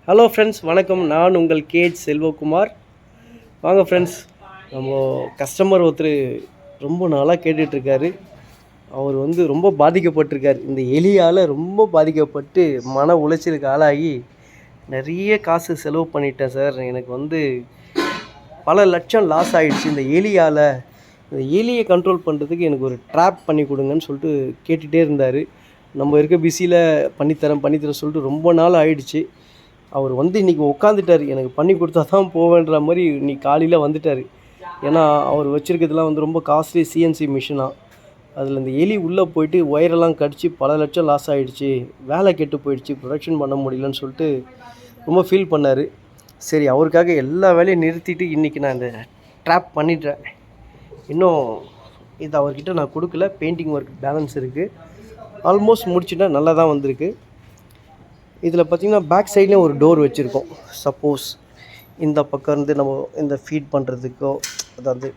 Hello friends, வணக்கம். நான் உங்கள் கேஜ் செல்வகுமார். வாங்க ஃப்ரெண்ட்ஸ், நம்ம கஸ்டமர் ஒருத்தர் ரொம்ப நாளாக கேட்டுட்ருக்காரு. அவர் ரொம்ப பாதிக்கப்பட்டிருக்கார். இந்த எலியால் ரொம்ப பாதிக்கப்பட்டு மன உளைச்சலுக்கு ஆளாகி நிறைய காசு செலவு பண்ணிட்டேன் சார். எனக்கு பல லட்சம் லாஸ் ஆகிடுச்சு இந்த எலியால். இந்த எலியை கண்ட்ரோல் பண்ணுறதுக்கு எனக்கு ஒரு ட்ராப் பண்ணி கொடுங்கன்னு சொல்லிட்டு கேட்டுகிட்டே இருந்தார். நம்ம இருக்க பிஸியில் பண்ணித்தரேன் சொல்லிட்டு ரொம்ப நாள் ஆகிடுச்சு. அவர் இன்றைக்கி உட்காந்துட்டார். எனக்கு பண்ணி கொடுத்தா தான் போவேன்ற மாதிரி இன்றைக்கி காலையில் வந்துட்டார். ஏன்னா அவர் வச்சுருக்கிறதுலாம் ரொம்ப காஸ்ட்லி சிஎன்சி மிஷினாக. அதில் இந்த எலி உள்ளே போயிட்டு ஒயரெல்லாம் கடிச்சு பல லட்சம் லாஸ் ஆகிடுச்சு, வேலை கெட்டு போயிடுச்சு, ப்ரொடக்ஷன் பண்ண முடியலன்னு சொல்லிட்டு ரொம்ப ஃபீல் பண்ணார். சரி, அவருக்காக எல்லா வேலையும் நிறுத்திட்டு இன்றைக்கி நான் இந்த ட்ராப் பண்ணிட்டேன். இன்னும் இது அவர்கிட்ட நான் கொடுக்கல. பெயிண்டிங் ஒர்க் பேலன்ஸ் இருக்குது. ஆல்மோஸ்ட் முடிச்சுட்டேன். நல்லா தான் வந்திருக்கு. இதில் பார்த்திங்கன்னா பேக் சைட்லேயும் ஒரு டோர் வச்சுருக்கோம். சப்போஸ் இந்த பக்கம் இருந்து நம்ம இந்த ஃபீட் பண்ணுறதுக்கோ, அதாவது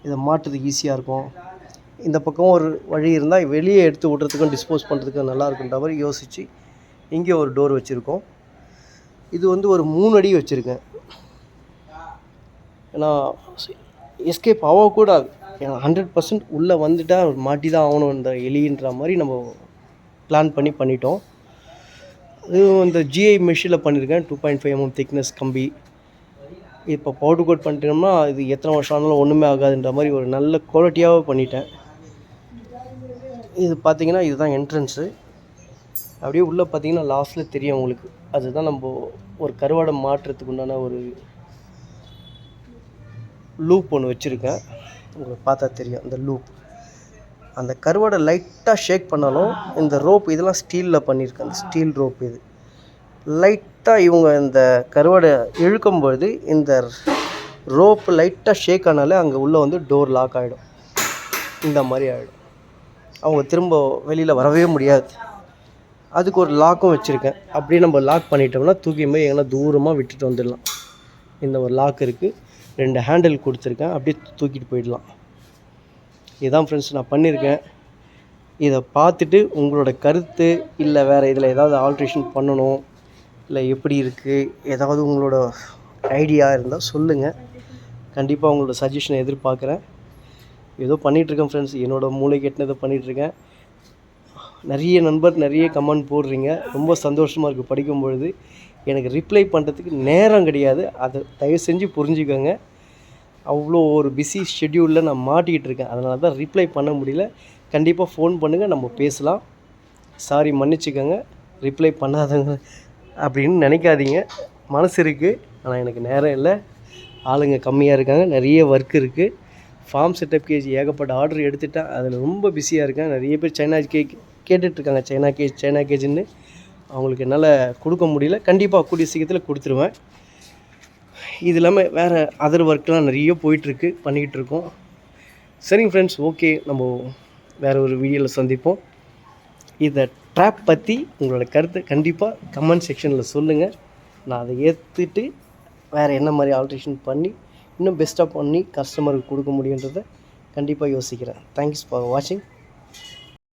இதை மாட்டுறதுக்கு ஈஸியாக இருக்கும். இந்த பக்கம் ஒரு வழி இருந்தால் வெளியே எடுத்து விட்றதுக்கும் டிஸ்போஸ் பண்ணுறதுக்கும் நல்லா இருக்குன்ற மாதிரி யோசித்து இங்கே ஒரு டோர் வச்சுருக்கோம். இது ஒரு 3 அடி வச்சுருக்கேன். ஏன்னா எஸ்கேப் ஆகக்கூடாது. ஏன்னா 100% உள்ளே வந்துட்டால் மாட்டி தான் ஆகணும் இந்த எலின்ற மாதிரி நம்ம பிளான் பண்ணிட்டோம். அதுவும் இந்த ஜிஐ மெஷினில் பண்ணியிருக்கேன். 2.5 mm திக்னஸ் கம்பி. இப்போ பவுடர் கோட் பண்ணிட்டோம்னா இது எத்தனை வருஷம் ஆனாலும் ஒன்றுமே ஆகாதுன்ற மாதிரி ஒரு நல்ல குவாலிட்டியாக பண்ணிட்டேன். இது பார்த்திங்கன்னா இதுதான் என்ட்ரன்ஸு. அப்படியே உள்ளே பார்த்திங்கன்னா லாஸ்ட்டில் தெரியும் உங்களுக்கு. அதுதான் நம்ம ஒரு கருவாடை மாட்டுறதுக்கு உண்டான ஒரு லூப் ஒன்று வச்சுருக்கேன். உங்களுக்கு பார்த்தா தெரியும் அந்த லூப். அந்த கருவாடை லைட்டாக ஷேக் பண்ணாலும் இந்த ரோப் இதெல்லாம் ஸ்டீலில் பண்ணியிருக்கேன். அந்த ஸ்டீல் ரோப் இது லைட்டாக இவங்க இந்த கருவாடை இழுக்கும்பொழுது இந்த ரோப்பு லைட்டாக ஷேக் ஆனாலே அங்கே உள்ளே டோர் லாக் ஆகிடும். இந்த மாதிரி ஆகிடும். அவங்க திரும்ப வெளியில் வரவே முடியாது. அதுக்கு ஒரு லாக்கும் வச்சுருக்கேன். அப்படியே நம்ம லாக் பண்ணிட்டோம்னா தூக்கி போய் எங்கன்னா தூரமாக விட்டுட்டு வந்துடலாம். இந்த ஒரு லாக் இருக்குது. 2 ஹேண்டில் கொடுத்துருக்கேன். அப்படியே தூக்கிட்டு போயிடலாம். இதுதான் ஃப்ரெண்ட்ஸ் நான் பண்ணியிருக்கேன். இதை பார்த்துட்டு உங்களோட கருத்து, இல்லை வேறு இதில் ஏதாவது ஆல்ட்ரேஷன் பண்ணணும், இல்லை எப்படி இருக்குது, ஏதாவது உங்களோட ஐடியா இருந்தால் சொல்லுங்கள். கண்டிப்பாக உங்களோட சஜஷனை எதிர்பார்க்குறேன். ஏதோ பண்ணிகிட்ருக்கேன் ஃப்ரெண்ட்ஸ். என்னோடய மூளைக்கு எட்டினதை பண்ணிகிட்ருக்கேன். நிறைய கமெண்ட் போடுறீங்க. ரொம்ப சந்தோஷமாக இருக்குது படிக்கும்பொழுது. எனக்கு ரிப்ளை பண்ணுறதுக்கு நேரம் கிடையாது. அதை தயவு செஞ்சு புரிஞ்சுக்கோங்க. அவ்வளோ ஒரு பிஸி ஷெட்யூலில் நான் மாட்டிக்கிட்டு இருக்கேன். அதனால தான் ரிப்ளை பண்ண முடியல. கண்டிப்பாக ஃபோன் பண்ணுங்கள், நம்ம பேசலாம். சாரி, மன்னிச்சுக்கோங்க. ரிப்ளை பண்ணாதவங்க அப்படின்னு நினைக்காதீங்க. மனசு இருக்குது, ஆனால் எனக்கு நேரம் இல்லை. ஆளுங்க கம்மியாக இருக்காங்க. நிறைய ஒர்க் இருக்குது. ஃபார்ம் செட்டப் கேஜ் ஏகப்பட்ட ஆர்டர் எடுத்துட்டேன். அதில் ரொம்ப பிஸியாக இருக்கேன். நிறைய பேர் சைனா கேக் கேட்டுட்ருக்காங்க. சைனா கேஜுன்னு. அவங்களுக்கு என்னால் கொடுக்க முடியல. கண்டிப்பாக கூடிய சீக்கிரத்தில் கொடுத்துருவேன். இது இல்லாமல் வேறு அதர் ஒர்க்லாம் நிறைய போயிட்டுருக்கு, பண்ணிக்கிட்டு இருக்கோம். சரிங்க ஃப்ரெண்ட்ஸ், ஓகே, நம்ம வேறு ஒரு வீடியோவில் சந்திப்போம். இதை ட்ராப் பற்றி உங்களோட கருத்தை கண்டிப்பாக கமெண்ட் செக்ஷனில் சொல்லுங்கள். நான் அதை ஏற்றுட்டு வேறு என்ன மாதிரி ஆல்ட்ரேஷன் பண்ணி இன்னும் பெஸ்ட்டாக பண்ணி கஸ்டமருக்கு கொடுக்க முடியுன்றதை கண்டிப்பாக யோசிக்கிறேன். தேங்க்ஸ் ஃபார் வாட்சிங்.